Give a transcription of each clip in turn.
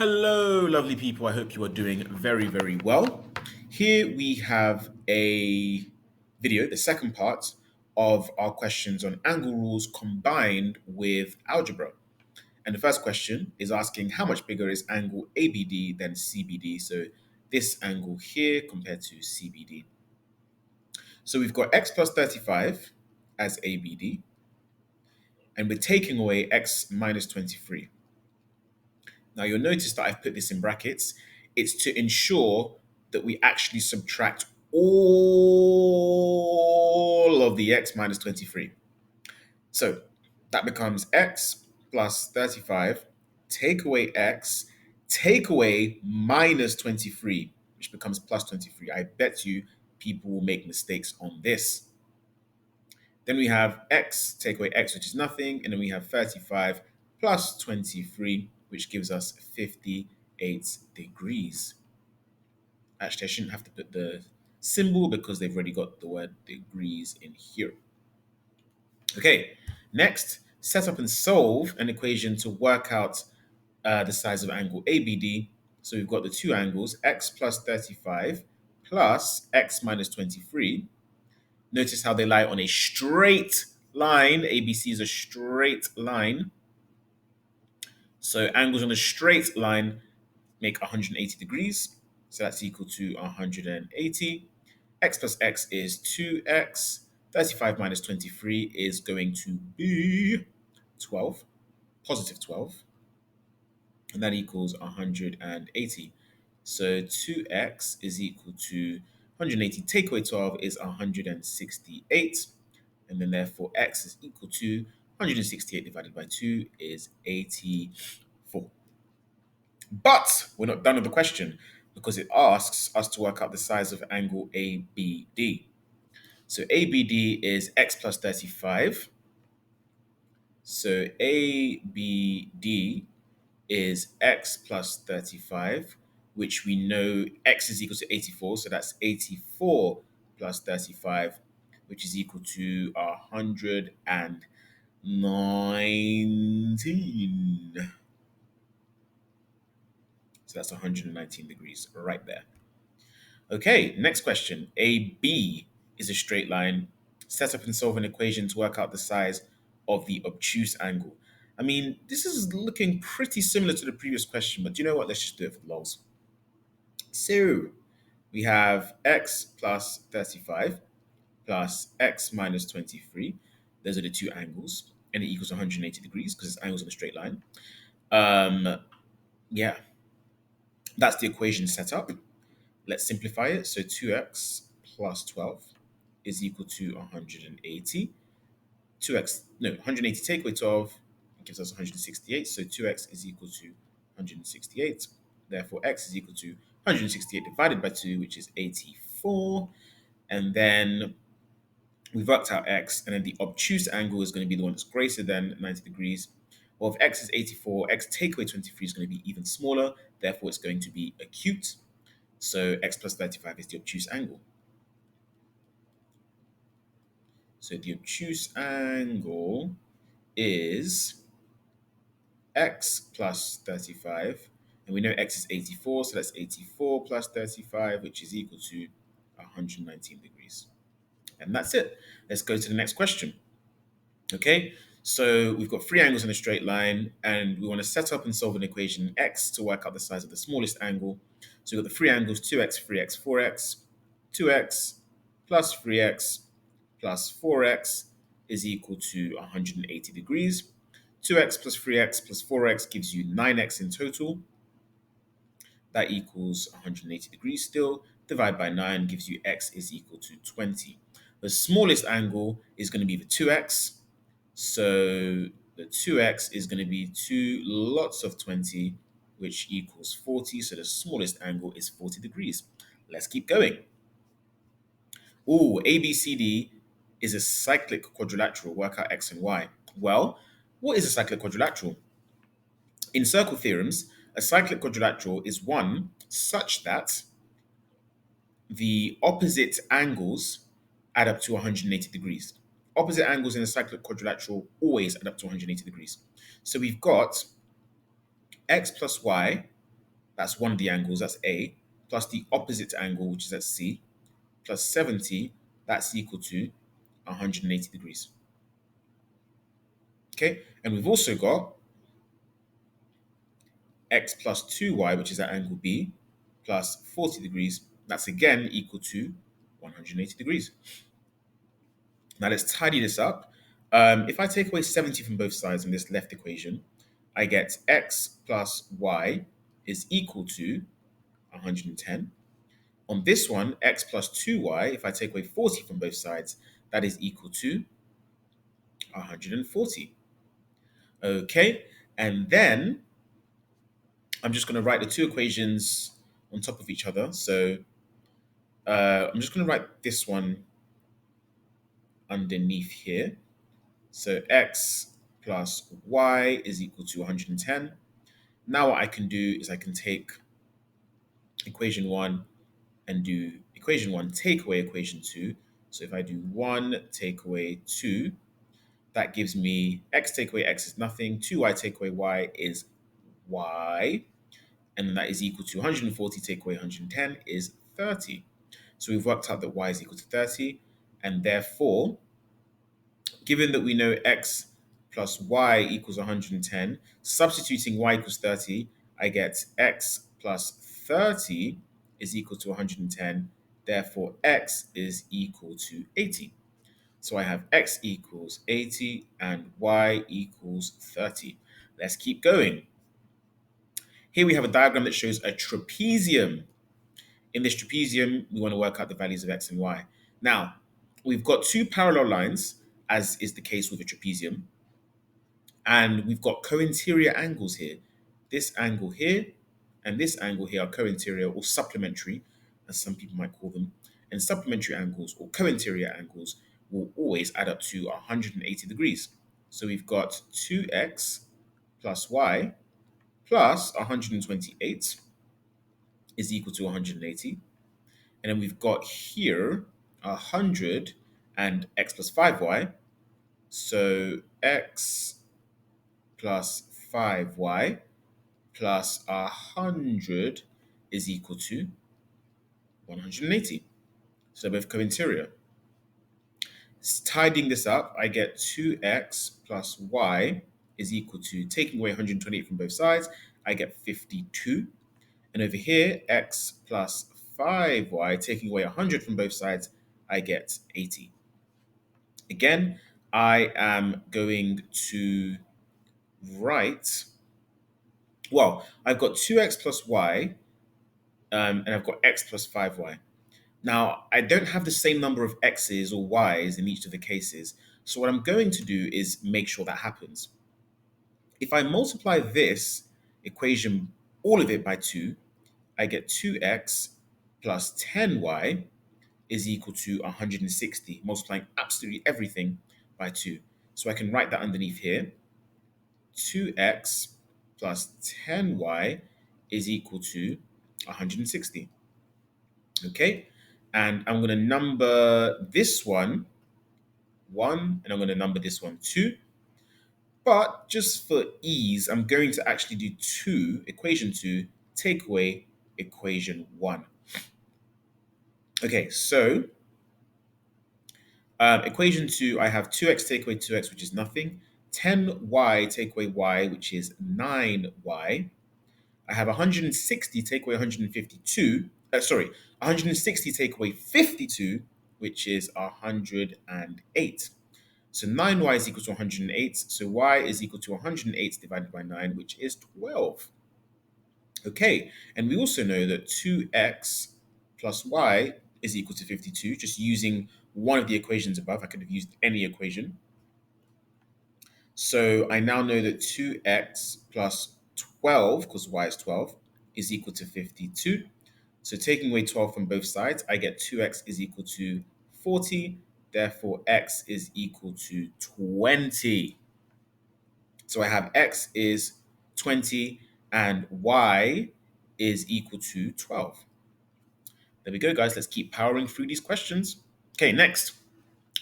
Hello, lovely people. I hope you are doing very, very well. Here we have a video, the second part of our questions on angle rules combined with algebra. And the first question is asking how much bigger is angle ABD than CBD? So this angle here compared to CBD. So we've got x plus 35 as ABD, and we're taking away x minus 23. Now you'll notice that I've put this in brackets. It's to ensure that we actually subtract all of the x minus 23. So that becomes x plus 35, take away x, take away minus 23, which becomes plus 23. I bet you people will make mistakes on this. Then we have x, take away x, which is nothing. And then we have 35 plus 23, which gives us 58 degrees. Actually, I shouldn't have to put the symbol because they've already got the word degrees in here. Okay, next, set up and solve an equation to work out the size of angle ABD. So we've got the two angles, x plus 35 plus x minus 23. Notice how they lie on a straight line. ABC is a straight line. So angles on a straight line make 180 degrees. So that's equal to 180. X plus x is 2x. 35 minus 23 is going to be 12, positive 12. And that equals 180. So 2x is equal to 180. Take away 12 is 168. And then therefore x is equal to 168 divided by 2 is 84. But we're not done with the question because it asks us to work out the size of angle ABD. So ABD is x plus 35. So ABD is x plus 35, which we know x is equal to 84. So that's 84 plus 35, which is equal to 119. So that's 119 degrees right there. Okay, next question. AB is a straight line. Set up and solve an equation to work out the size of the obtuse angle. I mean, this is looking pretty similar to the previous question, but do you know what? Let's just do it for the lols. So we have x plus 35 plus x minus 23. Those are the two angles, and it equals 180 degrees because it's angles in a straight line. Yeah, that's the equation set up. Let's simplify it. So 2x plus 12 is equal to 180. 2x, no, 180 take away 12 gives us 168. So 2x is equal to 168. Therefore, x is equal to 168 divided by 2, which is 84. And then we've worked out x, and then the obtuse angle is going to be the one that's greater than 90 degrees. Well, if x is 84, x take away 23 is going to be even smaller. Therefore, it's going to be acute. So x plus 35 is the obtuse angle. So the obtuse angle is x plus 35. And we know x is 84, so that's 84 plus 35, which is equal to 119 degrees. And that's it. Let's go to the next question. Okay, so we've got three angles in a straight line, and we want to set up and solve an equation x to work out the size of the smallest angle. So we've got the three angles 2x, 3x, 4x. 2x plus 3x plus 4x is equal to 180 degrees. 2x plus 3x plus 4x gives you 9x in total. That equals 180 degrees still. Divide by 9 gives you x is equal to 20. The smallest angle is going to be the 2x. So the 2x is going to be 2 lots of 20, which equals 40. So the smallest angle is 40 degrees. Let's keep going. Oh, ABCD is a cyclic quadrilateral. Work out x and y. Well, what is a cyclic quadrilateral? In circle theorems, a cyclic quadrilateral is one such that the opposite angles add up to 180 degrees. Opposite angles in a cyclic quadrilateral always add up to 180 degrees. So we've got x plus y that's one of the angles, that's A, plus the opposite angle, which is at C, plus 70, that's equal to 180 degrees. Okay, and we've also got x plus 2y, which is at angle B, plus 40 degrees. That's again equal to 180 degrees. Now let's tidy this up. If I take away 70 from both sides in this left equation, I get x plus y is equal to 110. On this one, x plus 2y, if I take away 40 from both sides, that is equal to 140. Okay, and then I'm just going to write the two equations on top of each other. So I'm just going to write this one underneath here. So x plus y is equal to 110. Now what I can do is I can take equation 1 and do equation 1 take away equation 2. So if I do 1 take away 2, that gives me x take away x is nothing, 2y take away y is y, and then that is equal to 140 take away 110 is 30. So we've worked out that y is equal to 30, and therefore, given that we know x plus y equals 110, substituting y equals 30, I get x plus 30 is equal to 110. Therefore, x is equal to 80. So I have x equals 80 and y equals 30. Let's keep going. Here we have a diagram that shows a trapezium. In this trapezium, we want to work out the values of x and y. Now, we've got two parallel lines, as is the case with a trapezium, and we've got co-interior angles here. This angle here and this angle here are co-interior or supplementary, as some people might call them. And supplementary angles or co-interior angles will always add up to 180 degrees. So we've got 2x plus y plus 128 is equal to 180. And then we've got here 100 and x plus 5y. So x plus 5y plus 100 is equal to 180. So they're both co-interior. Tidying this up, I get 2x plus y is equal to, taking away 128 from both sides, I get 52. And over here, x plus 5y, taking away 100 from both sides, I get 80. Again, I am going to write, well, I've got 2x plus y, and I've got x plus 5y. Now, I don't have the same number of x's or y's in each of the cases. So what I'm going to do is make sure that happens. If I multiply this equation, all of it by 2, I get 2x plus 10y is equal to 160, multiplying absolutely everything by 2. So I can write that underneath here. 2x plus 10y is equal to 160. Okay? And I'm going to number this one 1, and I'm going to number this one 2. But just for ease, I'm going to actually do 2, equation 2, take away equation 1. Okay, so equation 2, I have 2x take away 2x, which is nothing. 10y take away y, which is 9y. I have 160 take away 152. 160 take away 52, which is 108. So 9y is equal to 108. So y is equal to 108 divided by 9, which is 12. Okay, and we also know that 2x plus y is equal to 52, just using one of the equations above. I could have used any equation. So I now know that 2x plus 12, because y is 12, is equal to 52. So taking away 12 from both sides, I get 2x is equal to 40. Therefore, x is equal to 20. So I have x is 20 and y is equal to 12. There we go, guys. Let's keep powering through these questions. Okay, next.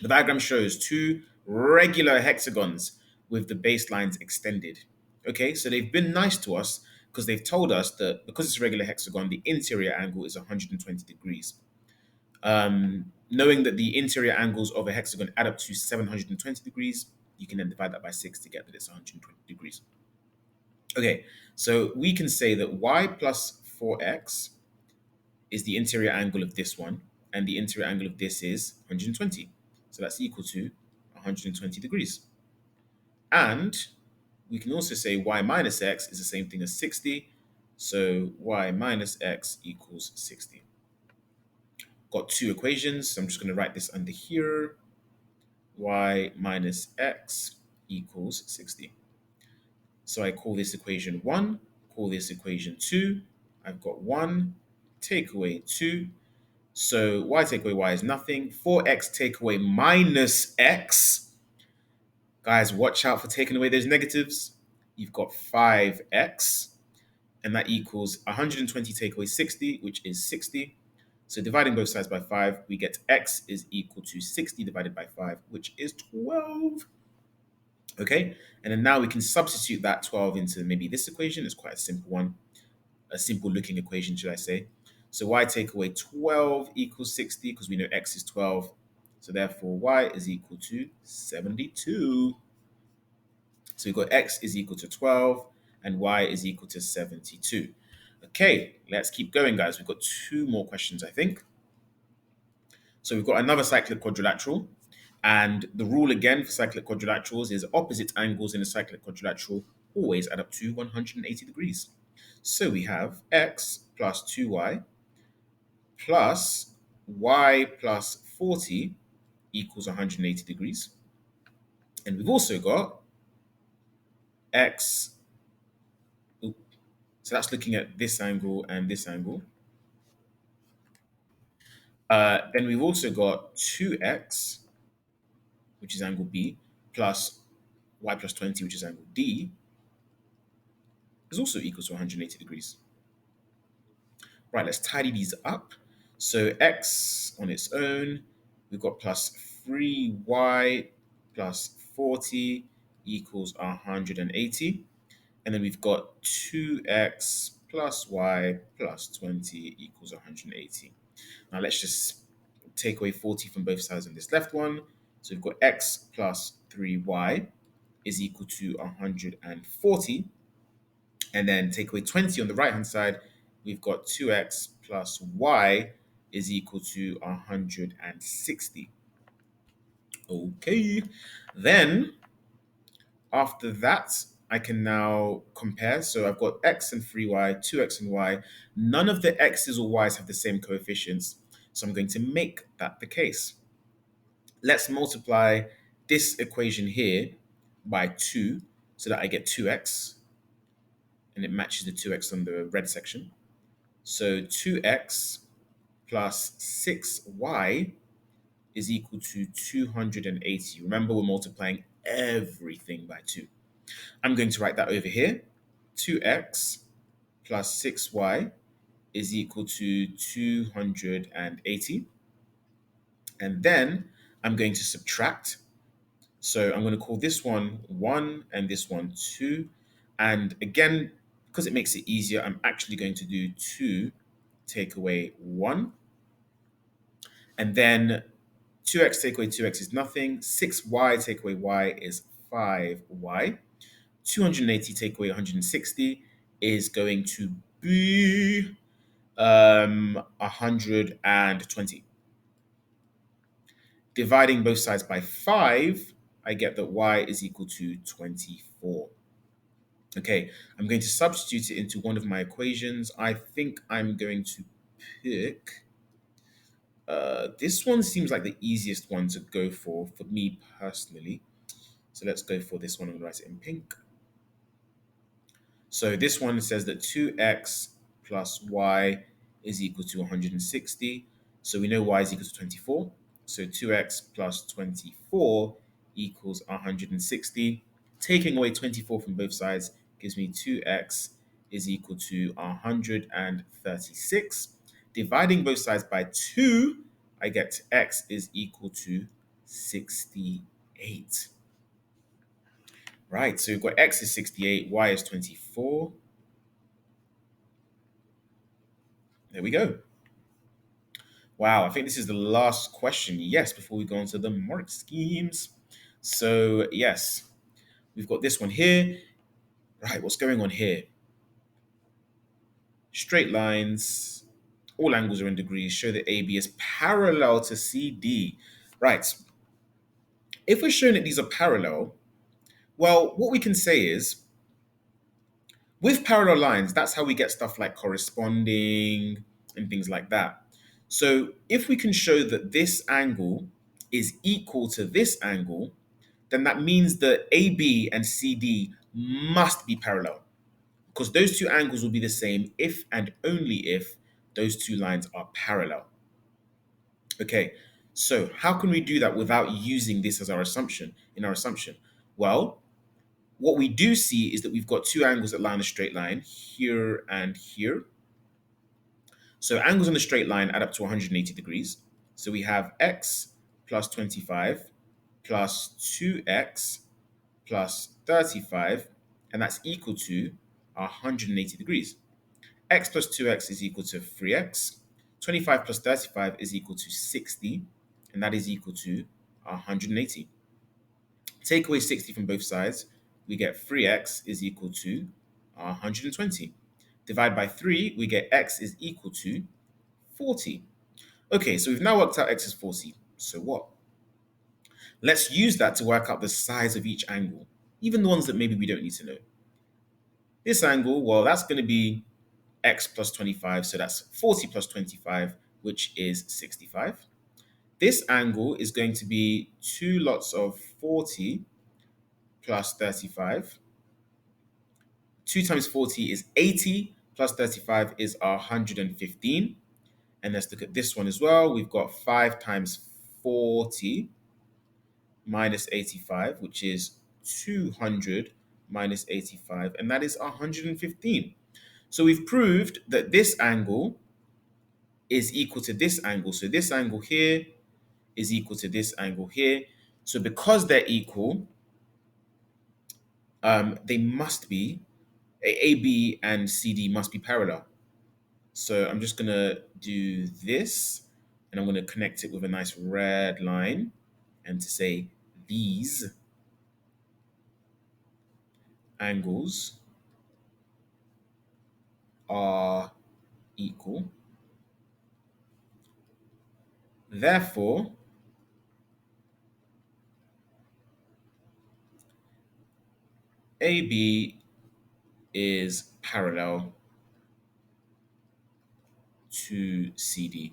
The diagram shows two regular hexagons with the baselines extended. Okay, so they've been nice to us. because they've told us that because it's a regular hexagon, the interior angle is 120 degrees. Knowing that the interior angles of a hexagon add up to 720 degrees, you can then divide that by 6 to get that it's 120 degrees. Okay, so we can say that y plus 4x is the interior angle of this one, and the interior angle of this is 120. So that's equal to 120 degrees. And we can also say y minus x is the same thing as 60. So y minus x equals 60. Got two equations, so I'm just going to write this under here. Y minus x equals 60. So I call this equation 1, call this equation 2. I've got 1, take away 2. So y take away y is nothing. 4x take away minus x. Guys, watch out for taking away those negatives. You've got 5x, and that equals 120 take away 60, which is 60. So dividing both sides by 5, we get x is equal to 60 divided by 5, which is 12. Okay, and then now we can substitute that 12 into maybe this equation. It's quite a simple one, a simple looking equation, should I say. So y take away 12 equals 60 because we know x is 12. So therefore y is equal to 72. So we've got x is equal to 12 and y is equal to 72. Okay, let's keep going, guys. We've got two more questions, I think. So we've got another cyclic quadrilateral. And the rule again for cyclic quadrilaterals is opposite angles in a cyclic quadrilateral always add up to 180 degrees. So we have x plus 2y plus y plus 40 equals 180 degrees. And we've also got x, so that's looking at this angle and this angle. Then we've also got 2x, which is angle B, plus y plus 20, which is angle D, is also equal to 180 degrees. Right, let's tidy these up. So x on its own, we've got plus 3y plus 40 equals 180. And then we've got 2x plus y plus 20 equals 180. Now let's just take away 40 from both sides on this left one. So we've got x plus 3y is equal to 140. And then take away 20 on the right hand side, we've got 2x plus y is equal to 160. Okay, then after that, I can now compare. So I've got x and 3y, 2x and y. None of the x's or y's have the same coefficients. So I'm going to make that the case. Let's multiply this equation here by 2 so that I get 2x. And it matches the 2x on the red section. So 2x plus 6y is equal to 280. Remember, we're multiplying everything by 2. I'm going to write that over here. 2x plus 6y is equal to 280. And then I'm going to subtract. So I'm going to call this one 1 and this one 2. And again, because it makes it easier, I'm actually going to do 2 take away 1. And then 2x take away 2x is nothing. 6y take away y is 5y. 280 take away 160 is going to be 120. Dividing both sides by 5, I get that y is equal to 24. Okay, I'm going to substitute it into one of my equations. I think I'm going to pick... this one seems like the easiest one to go for me personally. So let's go for this one. I'm going to write it in pink. So this one says that 2x plus y is equal to 160. So we know y is equal to 24. So 2x plus 24 equals 160. Taking away 24 from both sides gives me 2x is equal to 136. Dividing both sides by 2, I get x is equal to 68. Right, so we've got x is 68, y is 24. There we go. Wow, I think this is the last question. Yes, before we go on to the mark schemes. So, yes, we've got this one here. Right, what's going on here? Straight lines, all angles are in degrees, show that AB is parallel to CD. Right, if we're showing that these are parallel, well, what we can say is with parallel lines, that's how we get stuff like corresponding and things like that. So if we can show that this angle is equal to this angle, then that means that AB and CD must be parallel because those two angles will be the same if and only if those two lines are parallel. Okay, so how can we do that without using this as our assumption in our assumption? Well, what we do see is that we've got two angles that lie on a straight line, here and here. So angles on the straight line add up to 180 degrees. So we have x plus 25 plus 2x plus 35, and that's equal to 180 degrees. X plus 2x is equal to 3x. 25 plus 35 is equal to 60, and that is equal to 180. Take away 60 from both sides, we get 3x is equal to 120. Divide by 3, we get x is equal to 40. Okay, so we've now worked out x is 40. So what? Let's use that to work out the size of each angle, even the ones that maybe we don't need to know. This angle, well, that's going to be x plus 25, so that's 40 plus 25, which is 65. This angle is going to be two lots of 40 plus 35. 2 times 40 is 80, plus 35 is 115. And let's look at this one as well. We've got 5 times 40 minus 85, which is 200 minus 85, and that is 115. So we've proved that this angle is equal to this angle. So this angle here is equal to this angle here. So because they're equal, they must be, AB and CD must be parallel. So I'm just going to do this, and I'm going to connect it with a nice red line, and to say these angles are equal. Therefore, AB is parallel to CD.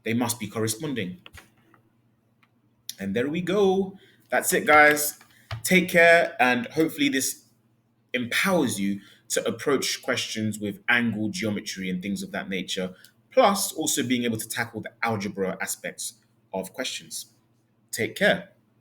They must be corresponding. And there we go. That's it, guys. Take care, and hopefully this empowers you to approach questions with angle geometry and things of that nature, plus also being able to tackle the algebra aspects of questions. Take care.